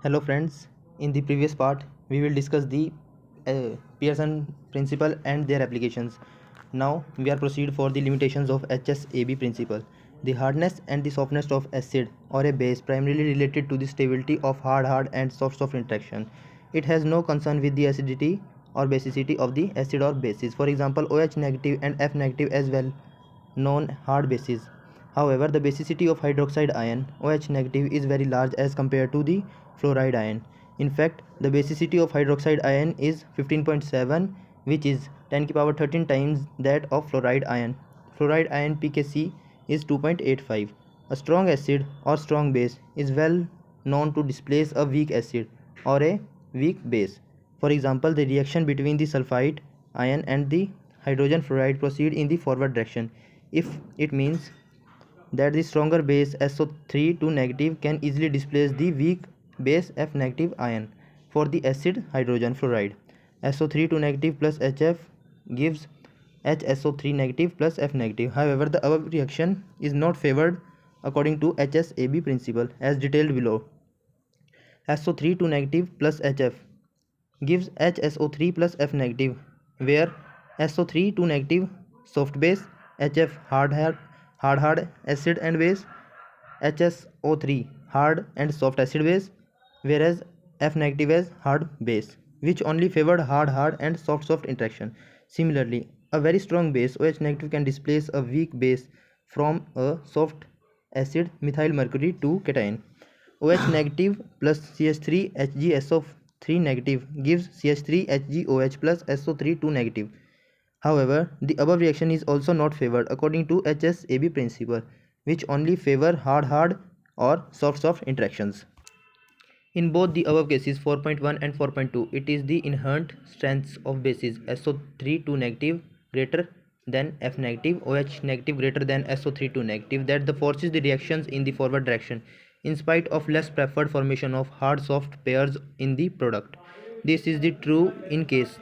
Hello friends, in the previous part we will discuss the Pearson principle and their applications. Now we are proceed for the limitations of HSAB principle. The hardness and the softness of acid or a base primarily related to the stability of hard and soft interaction. It has no concern with the acidity or basicity of the acid or bases. For example, OH negative and F negative as well known hard bases. However, the basicity of hydroxide ion OH negative is very large as compared to the fluoride ion. In fact, the basicity of hydroxide ion is 15.7, which is 10 to the power 13 times that of fluoride ion. Fluoride ion pKc is 2.85. A strong acid or strong base is well known to displace a weak acid or a weak base. For example, the reaction between the sulfite ion and the hydrogen fluoride proceed in the forward direction. If it means that the stronger base SO3 2 negative can easily displace the weak base F negative ion. For the acid hydrogen fluoride, SO3 2 negative plus HF gives HSO3 negative plus F negative. However, the above reaction is not favored according to HSAB principle as detailed below. SO3 2 negative plus HF gives HSO3 plus F negative, where SO3 2 negative soft base, HF hard acid and base, HSO3 hard and soft acid base, whereas F negative as hard base, which only favored hard and soft interaction. Similarly, a very strong base OH negative can displace a weak base from a soft acid methyl mercury to cation. OH negative plus CH3 HgSO3 negative gives CH3 HgOH plus SO3 2 negative. However, the above reaction is also not favored according to HSAB principle, which only favor hard or soft interactions. In both the above cases 4.1 and 4.2, it is the inherent strengths of bases SO3 2 negative greater than F negative, OH negative greater than SO3 2 negative that the forces the reactions in the forward direction in spite of less preferred formation of hard soft pairs in the product. This is the true in case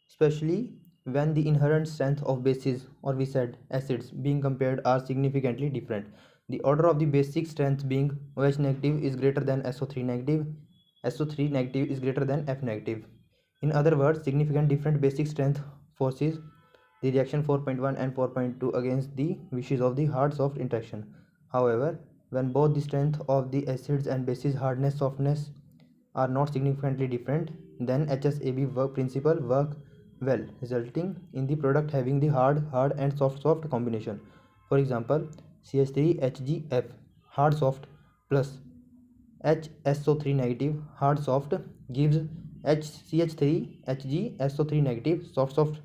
especially when the inherent strength of bases or we said acids being compared are significantly different. The order of the basic strength being OH negative is greater than SO3 negative, SO3 negative is greater than F negative. In other words, significant different basic strength forces the reaction 4.1 and 4.2 against the wishes of the hard soft interaction. However, when both the strength of the acids and bases hardness softness are not significantly different, then HSAB principle work well, resulting in the product having the hard and soft combination. For example, CH3HgF hard soft plus HSO3 negative hard soft gives HCH3HgSO3 negative soft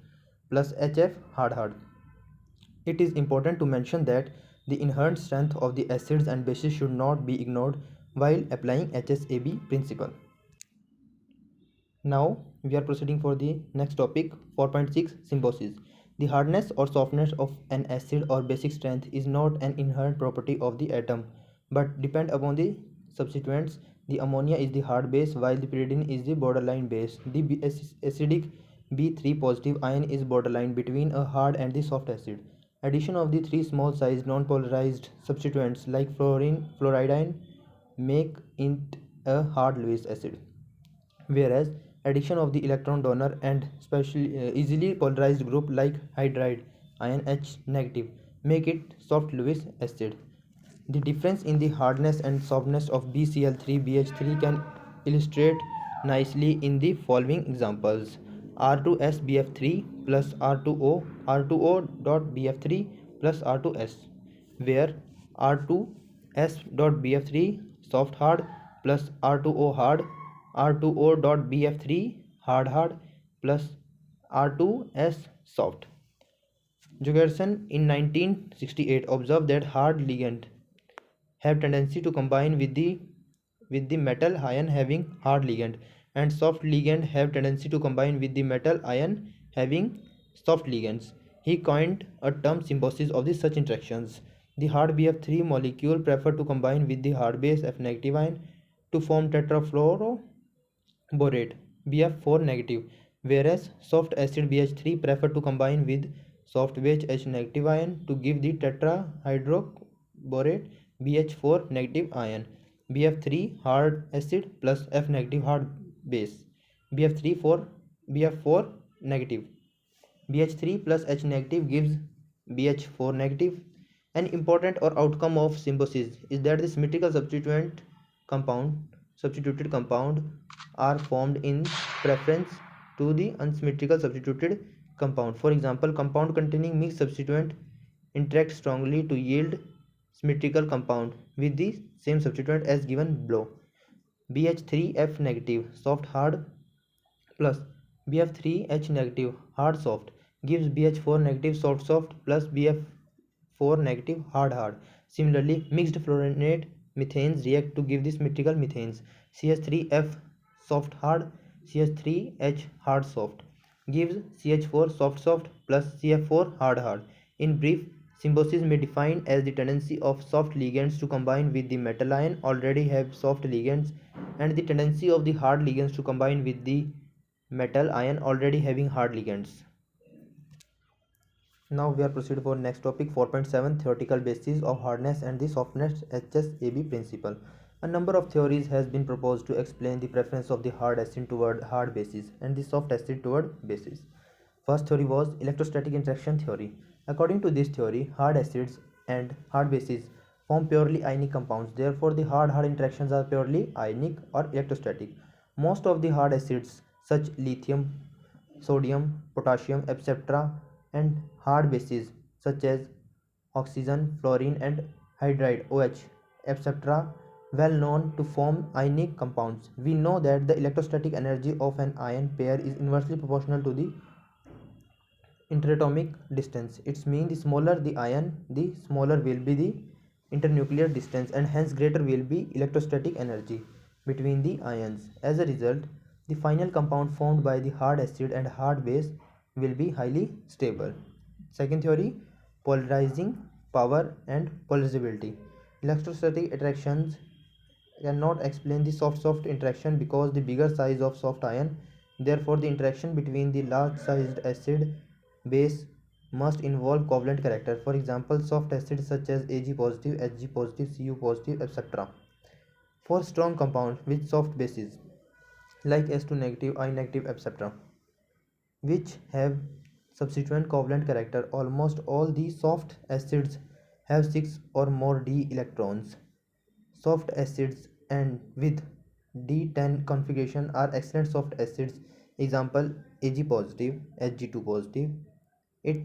plus HF hard. It is important to mention that the inherent strength of the acids and bases should not be ignored while applying HSAB principle. Now we are proceeding for the next topic 4.6 symbiosis. The hardness or softness of an acid or basic strength is not an inherent property of the atom but depend upon the substituents. The ammonia is the hard base while the pyridine is the borderline base. The acidic B3 positive ion is borderline between a hard and the soft acid. Addition of the three small size non-polarized substituents like fluoride make it a hard Lewis acid, whereas addition of the electron donor and specially easily polarized group like hydride ion H negative make it soft Lewis acid. The difference in the hardness and softness of BCl3BH3 can illustrate nicely in the following examples. R2SBF3 plus R2O.BF3 plus R2S, where R2S.BF3 soft hard plus R2O hard, R2O.BF3 hard plus R2S soft. Jurgensen in 1968 observed that hard ligand have tendency to combine with the metal ion having hard ligand, and soft ligand have tendency to combine with the metal ion having soft ligands. He coined a term symbiosis of the such interactions. The hard BF3 molecule prefer to combine with the hard base F negative ion to form tetrafluoroborate BF4 negative, whereas soft acid BH3 prefer to combine with soft base H negative ion to give the tetrahydroborate BH4 negative ion. BF3 hard acid plus F negative hard base. BF4 negative. BH3 plus H negative gives BH4 negative. An important or outcome of symbiosis is that the symmetrical substituted compound are formed in preference to the unsymmetrical substituted compound. For example, compound containing mixed substituent interact strongly to yield symmetrical compound with the same substituent as given below. BH3F negative soft hard plus BF3H negative hard soft gives BH4 negative soft soft plus BF4 negative hard hard. Similarly, mixed fluorinate methanes react to give the symmetrical methanes. CH3F soft hard, CH3H hard soft gives CH4 soft soft plus CF4 hard hard. In brief, symbiosis may be defined as the tendency of soft ligands to combine with the metal ion already have soft ligands, and the tendency of the hard ligands to combine with the metal ion already having hard ligands. Now we are proceed for next topic 4.7 theoretical basis of hardness and the softness HSAB principle. A number of theories has been proposed to explain the preference of the hard acid toward hard bases and the soft acid toward bases. First theory was electrostatic interaction theory. According to this theory, hard acids and hard bases form purely ionic compounds. Therefore, the hard-hard interactions are purely ionic or electrostatic. Most of the hard acids such lithium, sodium, potassium, etc. and hard bases such as oxygen, fluorine and hydride OH, etc. well known to form ionic compounds. We know that the electrostatic energy of an ion pair is inversely proportional to the interatomic distance. It means the smaller the ion, the smaller will be the internuclear distance and hence greater will be electrostatic energy between the ions. As a result, the final compound formed by the hard acid and hard base will be highly stable. Second theory, polarizing power and polarizability. Electrostatic attractions cannot explain the soft-soft interaction because the bigger size of soft ion. Therefore, the interaction between the large-sized acid base must involve covalent character. For example, soft acids such as Ag positive, Hg positive, Cu positive, etc. For strong compounds with soft bases like S2 negative, I negative, etc., which have substituent covalent character, almost all the soft acids have 6 or more d electrons. Soft acids and with d10 configuration are excellent soft acids. Example, Ag positive, Hg2 positive. It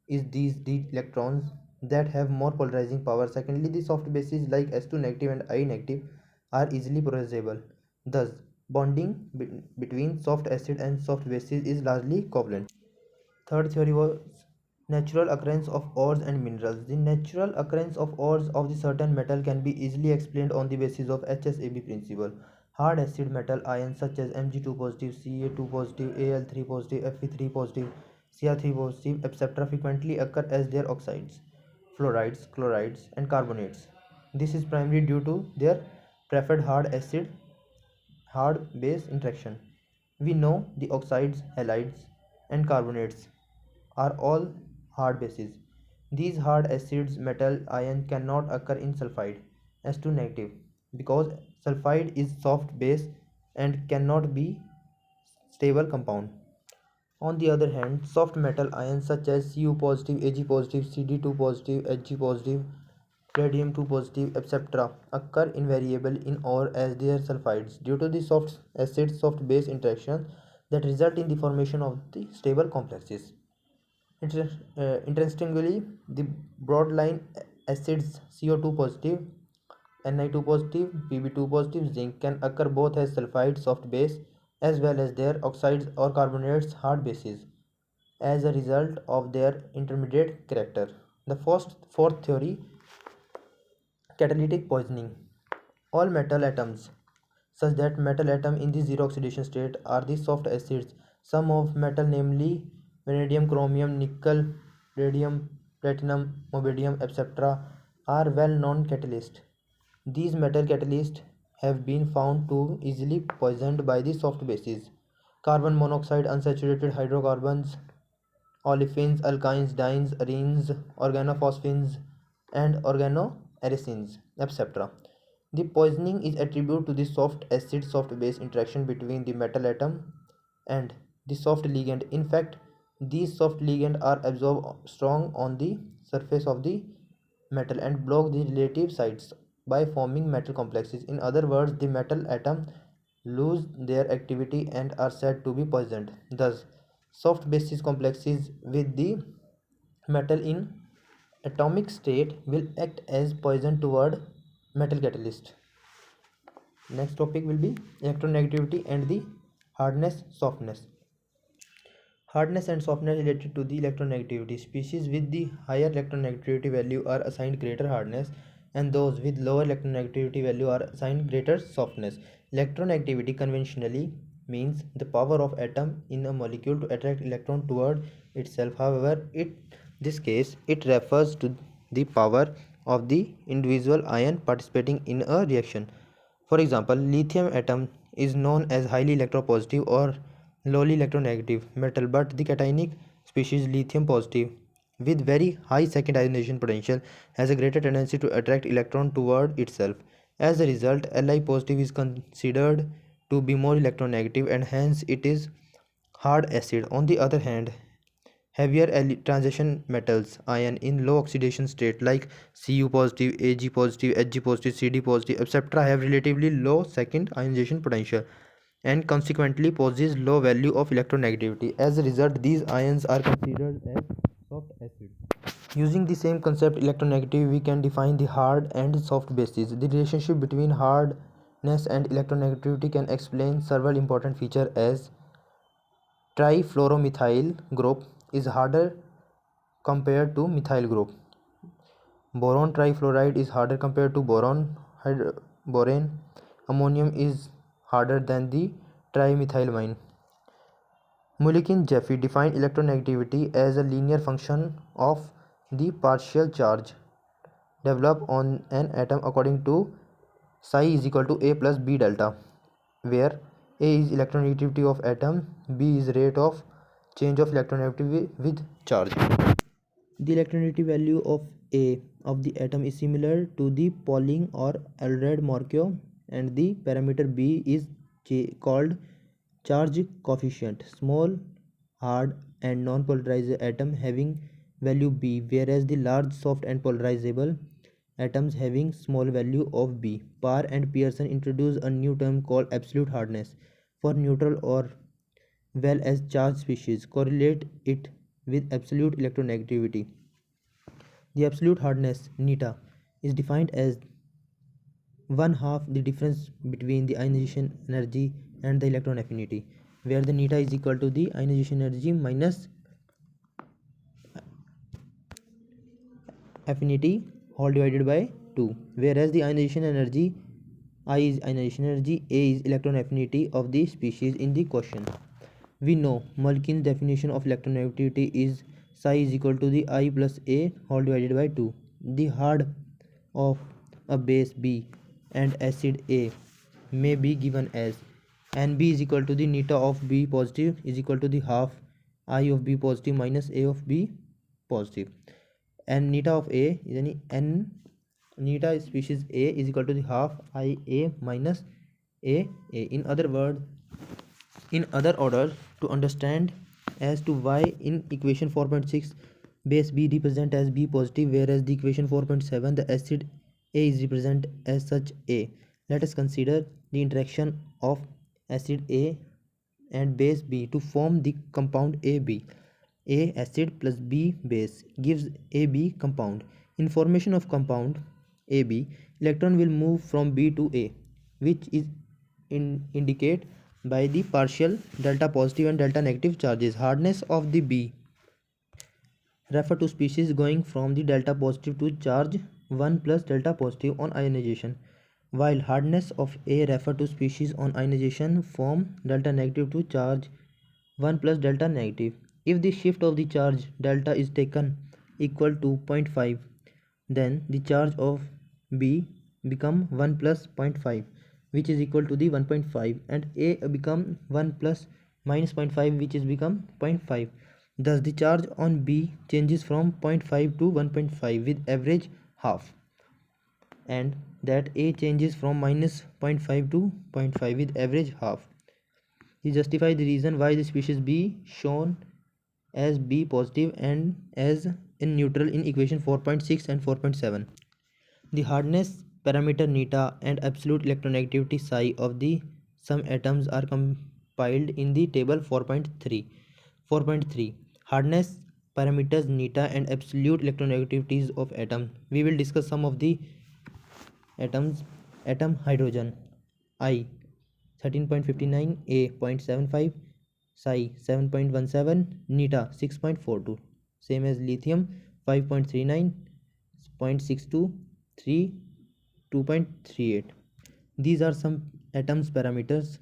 is these d electrons that have more polarizing power. Secondly, the soft bases like S2 negative and I negative are easily polarizable. Thus, bonding between soft acid and soft bases is largely covalent. Third theory was natural occurrence of ores and minerals. The natural occurrence of ores of the certain metal can be easily explained on the basis of HSAB principle. Hard acid metal ions such as Mg2 positive, Ca2 positive, Al3 positive, Fe3 positive, Cr3 positive, etc. frequently occur as their oxides, fluorides, chlorides, and carbonates. This is primarily due to their preferred hard acid hard base interaction. We know the oxides, halides, and carbonates are all hard bases. These hard acids metal ion cannot occur in sulfide S2 negative because sulfide is soft base and cannot be stable compound. On the other hand, soft metal ions such as Cu positive, Ag positive, Cd2 positive, Hg positive, radium-2 positive, etc. occur invariable in ore as their sulfides due to the soft acid soft base interaction that result in the formation of the stable complexes. Interestingly, the broad line acids CO2 positive, Ni2 positive, Pb2 positive, zinc can occur both as sulfide soft base as well as their oxides or carbonates hard bases as a result of their intermediate character. The fourth theory, catalytic poisoning. All metal atoms such that metal atom in the zero oxidation state are the soft acids. Some of metal, namely vanadium, chromium, nickel, radium, platinum, molybdenum, etc., are well-known catalysts. These metal catalysts have been found to easily poisoned by the soft bases. Carbon monoxide, unsaturated hydrocarbons, olefins, alkynes, dienes, arenes, organophosphines, and organoerasins, etc. The poisoning is attributed to the soft acid soft base interaction between the metal atom and the soft ligand. In fact, these soft ligands are absorbed strong on the surface of the metal and block the relative sites by forming metal complexes. In other words, the metal atom lose their activity and are said to be poisoned. Thus, soft bases complexes with the metal in atomic state will act as poison toward metal catalyst. Next topic will be electronegativity and the hardness softness. Hardness and softness related to the electronegativity. Species with the higher electronegativity value are assigned greater hardness and those with lower electronegativity value are assigned greater softness. Electronegativity conventionally means the power of atom in a molecule to attract electron toward itself. However, in this case it refers to the power of the individual ion participating in a reaction. For example, lithium atom is known as highly electropositive or lowly electronegative metal, but the cationic species lithium positive with very high second ionization potential has a greater tendency to attract electron toward itself. As a result, Li positive is considered to be more electronegative and hence it is hard acid. On the other hand, heavier transition metals ion in low oxidation state like Cu positive, Ag positive, Hg positive, Cd positive, etc. have relatively low second ionization potential and consequently possess low value of electronegativity. As a result, these ions are considered as soft acid. Using the same concept electronegativity, we can define the hard and soft bases. The relationship between hardness and electronegativity can explain several important features as trifluoromethyl group is harder compared to methyl group. Boron trifluoride is harder compared to borane. Ammonium is harder than the trimethylamine. Mulliken Jeffrey defined electronegativity as a linear function of the partial charge developed on an atom according to psi is equal to A plus B delta, where A is electronegativity of atom, B is rate of change of electronegativity with charge. The electronegativity value of A of the atom is similar to the Pauling or Allred-Markov, and the parameter B is called charge coefficient. Small, hard and non-polarized atom having value B, whereas the large, soft and polarizable atoms having small value of B. Parr and Pearson introduced a new term called absolute hardness for neutral or well as charged species. Correlate it with absolute electronegativity. The absolute hardness neta is defined as one half the difference between the ionization energy and the electron affinity, where the neta is equal to the ionization energy minus affinity whole divided by 2, whereas the ionization energy I is ionization energy, A is electron affinity of the species in the question. We know Mulliken's definition of electronegativity is psi is equal to the I plus A whole divided by 2. The hard of a base B and acid A may be given as NB is equal to the neta of B positive is equal to the half I of B positive minus A of B positive, and neta of A is N neta species A is equal to the half IA minus A. In other order to understand as to why in equation 4.6 base B represent as B positive, whereas the equation 4.7 the acid A is represent as such A. Let us consider the interaction of acid A and base B to form the compound AB. A acid plus B base gives AB compound. In formation of compound AB, electron will move from B to A, which is indicate by the partial delta positive and delta negative charges. Hardness of the B refer to species going from the delta positive to charge 1 plus delta positive on ionization, while hardness of A refer to species on ionization from delta negative to charge 1 plus delta negative. If the shift of the charge delta is taken equal to 0.5, then the charge of B become 1 plus 0.5, which is equal to the 1.5, and A become 1 plus minus 0.5, which is become 0.5. Thus the charge on B changes from 0.5 to 1.5 with average half. and that A changes from minus 0.5 to 0.5 with average half. He justifies the reason why the species B shown as B positive and as in neutral in equation 4.6 and 4.7. The hardness parameter neta and absolute electronegativity psi of the some atoms are compiled in the table 4.3. 4.3 Hardness parameters neta and absolute electronegativities of atom. We will discuss some of the atoms. Atom hydrogen I 13.59, A 0.75, psi 7.17, neta 6.42. Same as lithium 5.39, 0.62, 3, 2.38. These are some atoms parameters.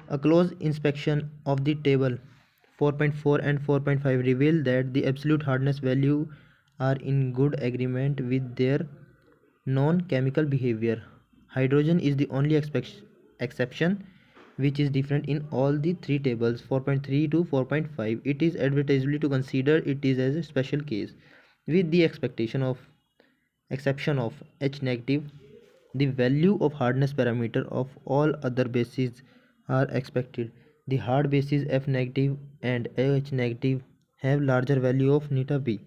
A close inspection of the table 4.4 and 4.5 reveal that the absolute hardness value are in good agreement with their non-chemical behavior. Hydrogen is the only exception which is different in all the three tables 4.3 to 4.5. It is advisable to consider it is as a special case with the exception of H negative. The value of hardness parameter of all other bases are expected. The hard bases F negative and H negative have larger value of neta B,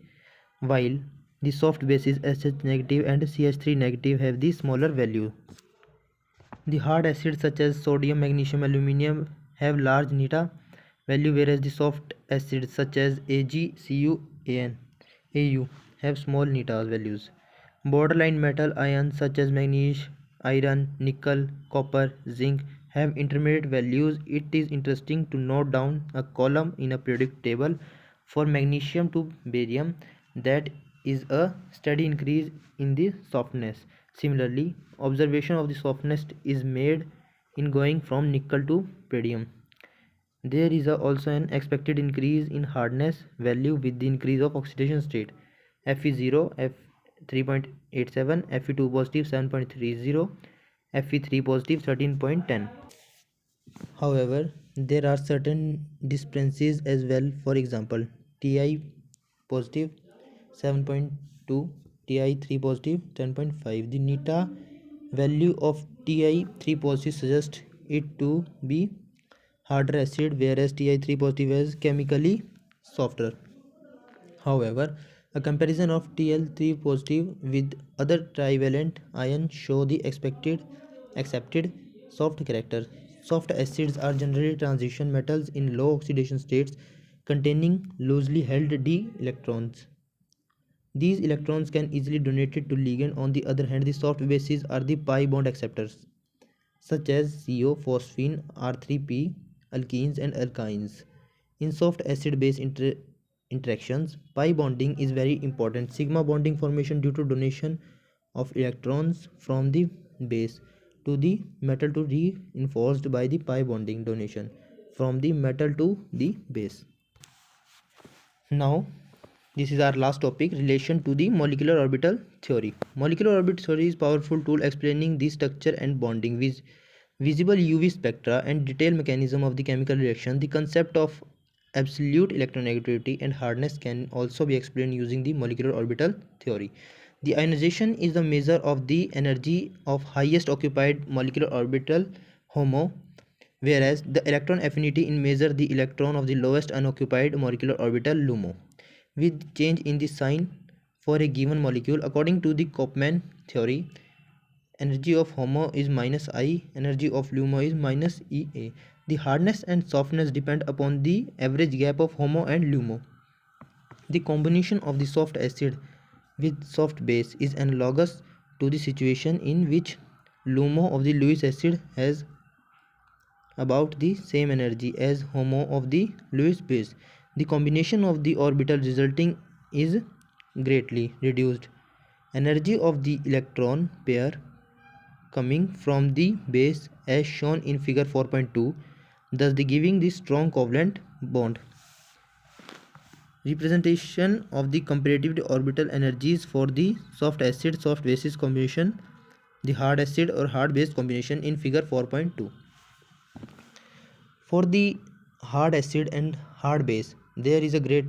while the soft bases SH negative and CH3 negative have the smaller value. The hard acids such as sodium, magnesium, aluminium have large neta value, whereas the soft acids such as Ag, Cu, Au have small neta values. Borderline metal ions such as manganese, iron, nickel, copper, zinc have intermediate values. It is interesting to note down a column in a periodic table for magnesium to barium that is a steady increase in the softness. Similarly, observation of the softness is made in going from nickel to palladium. There is also an expected increase in hardness value with the increase of oxidation state. Fe0, F 3.87, Fe2 positive 7.30, Fe3 positive 13.10. However, there are certain differences as well. For example, Ti positive 7.2, Ti3 positive 10.5. The neta value of Ti3 positive suggests it to be harder acid, whereas Ti3 positive is chemically softer. However, a comparison of Tl3 positive with other trivalent ions show the accepted soft character. Soft acids are generally transition metals in low oxidation states containing loosely held d electrons. These electrons can easily donated to ligand. On the other hand, the soft bases are the pi bond acceptors, such as CO, phosphine, R3P, alkenes and alkynes. In soft acid-base interactions, pi bonding is very important. Sigma bonding formation due to donation of electrons from the base to the metal to reinforced by the pi bonding donation from the metal to the base. Now, this is our last topic, relation to the molecular orbital theory. Molecular orbital theory is a powerful tool explaining the structure and bonding with visible UV spectra and detailed mechanism of the chemical reaction. The concept of absolute electronegativity and hardness can also be explained using the molecular orbital theory. The ionization is the measure of the energy of highest occupied molecular orbital HOMO, whereas the electron affinity in measure the electron of the lowest unoccupied molecular orbital LUMO. With change in the sign for a given molecule, according to the Kopman theory, energy of HOMO is minus I, energy of LUMO is minus EA. The hardness and softness depend upon the average gap of HOMO and LUMO. The combination of the soft acid with soft base is analogous to the situation in which LUMO of the Lewis acid has about the same energy as HOMO of the Lewis base. The combination of the orbital resulting is greatly reduced. Energy of the electron pair coming from the base as shown in figure 4.2, thus giving the strong covalent bond. Representation of the comparative orbital energies for the soft acid soft bases combination, the hard acid or hard base combination in figure 4.2. For the hard acid and hard base, there is a greater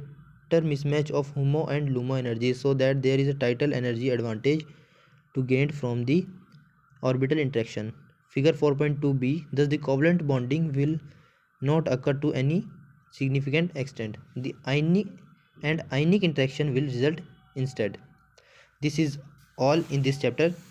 mismatch of HOMO and LUMO energies, so that there is a tidal energy advantage to gain from the orbital interaction. Figure 4.2b, thus the covalent bonding will not occur to any significant extent. The ionic interaction will result instead. This is all in this chapter.